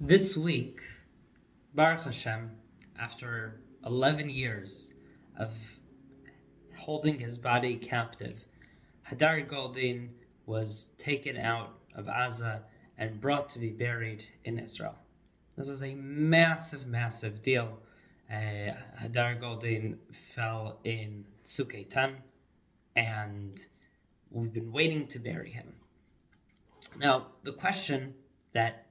This week, Baruch Hashem, after 11 years of holding his body captive, Hadar Goldin was taken out of Gaza and brought to be buried in Israel. This was a massive, massive deal. Hadar Goldin fell in Tzuk and we've been waiting to bury him. Now, the question that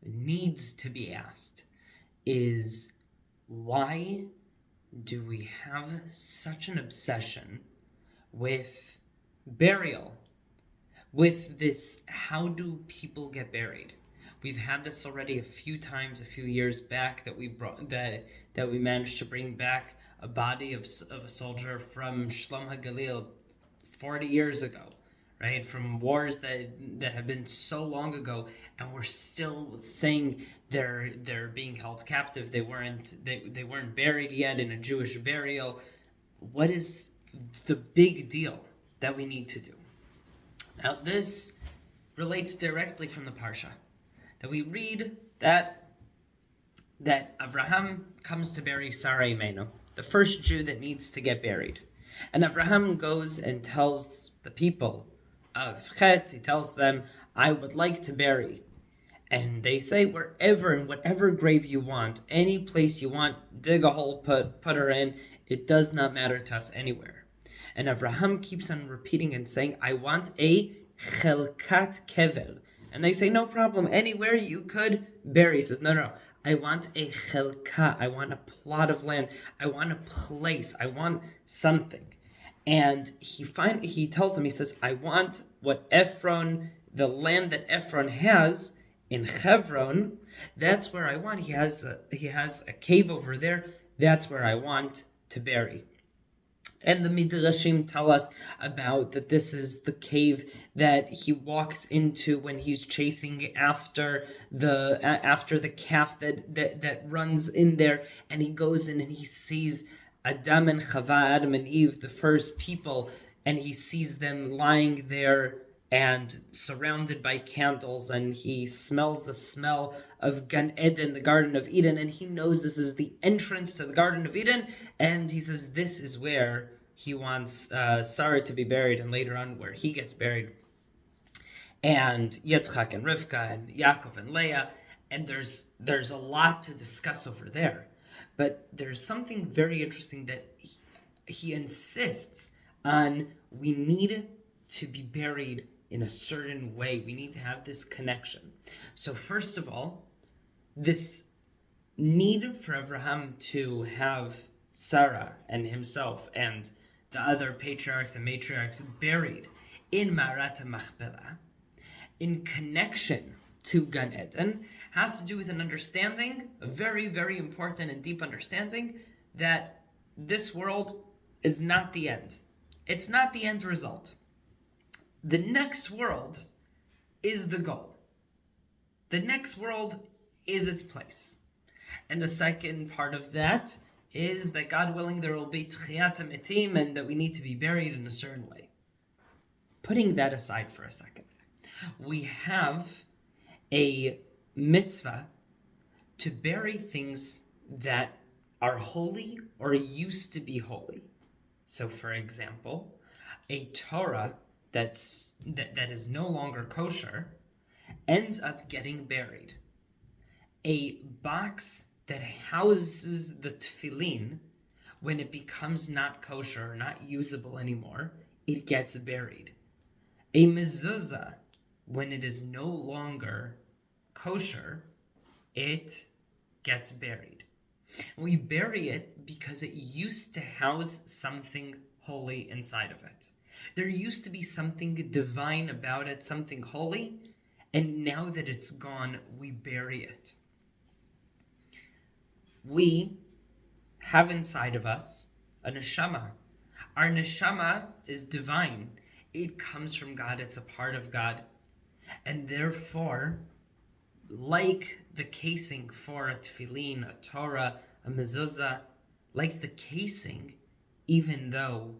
needs to be asked is, why do we have such an obsession with burial, with this how do people get buried? We've had this already a few times, a few years back, that we managed to bring back a body of a soldier from Shlom HaGalil 40 years ago, right? From wars that have been so long ago, and we're still saying they're being held captive. They weren't buried yet in a Jewish burial. What is the big deal that we need to do? Now, this relates directly from the Parsha, that we read that Avraham comes to bury Sarah Imenu, the first Jew that needs to get buried. And Avraham goes and tells the people of Chet, he tells them, I would like to bury. And they say, wherever, in whatever grave you want, any place you want, dig a hole, put her in. It does not matter to us anywhere. And Avraham keeps on repeating and saying, I want a chelkat kever. And they say, no problem, anywhere you could bury. He says, no, I want a chelka, I want a plot of land, I want a place, I want something. And he tells them, he says, I want what Ephron, the land that Ephron has in Hebron, that's where I want. He has a cave over there, that's where I want to bury. And the Midrashim tell us about that this is the cave that he walks into when he's chasing after the calf that runs in there, and he goes in and he sees Adam and Chava, Adam and Eve, the first people, and he sees them lying there and surrounded by candles, and he smells the smell of Gan Eden, the Garden of Eden, and he knows this is the entrance to the Garden of Eden, and he says this is where he wants Sarah to be buried, and later on where he gets buried. And Yitzchak and Rivka and Yaakov and Leah, and there's a lot to discuss over there. But there's something very interesting that he insists on. We need to be buried in a certain way. We need to have this connection. So first of all, this need for Abraham to have Sarah and himself and the other patriarchs and matriarchs buried in Marat Machpelah, in connection to Gan Eden, has to do with an understanding, a very, very important and deep understanding, that this world is not the end. It's not the end result. The next world is the goal. The next world is its place. And the second part of that is that, God willing, there will be Tchiyat HaMetim, and that we need to be buried in a certain way. Putting that aside for a second, we have a mitzvah to bury things that are holy or used to be holy. So, for example, a Torah that is no longer kosher ends up getting buried. A box that houses the tefillin, when it becomes not kosher or not usable anymore, it gets buried. A mezuzah, when it is no longer kosher, it gets buried. We bury it because it used to house something holy inside of it. There used to be something divine about it, something holy, and now that it's gone, we bury it. We have inside of us a neshama. Our neshama is divine. It comes from God. It's a part of God. And therefore, like the casing for a tefillin, a Torah, a mezuzah, like the casing, even though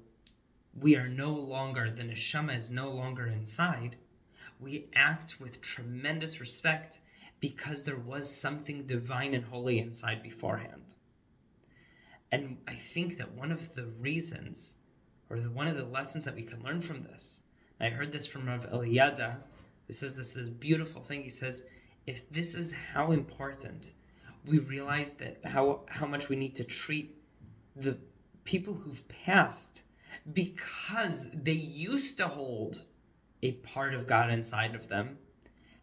we are no longer, the neshama is no longer inside, we act with tremendous respect because there was something divine and holy inside beforehand. And I think that one of the reasons, or one of the lessons that we can learn from this, and I heard this from Rav Eliada, who says this is a beautiful thing. He says, if this is how important, we realize that how much we need to treat the people who've passed, because they used to hold a part of God inside of them,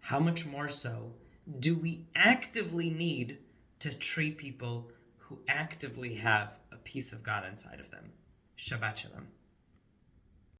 how much more so do we actively need to treat people who actively have a piece of God inside of them? Shabbat Shalom.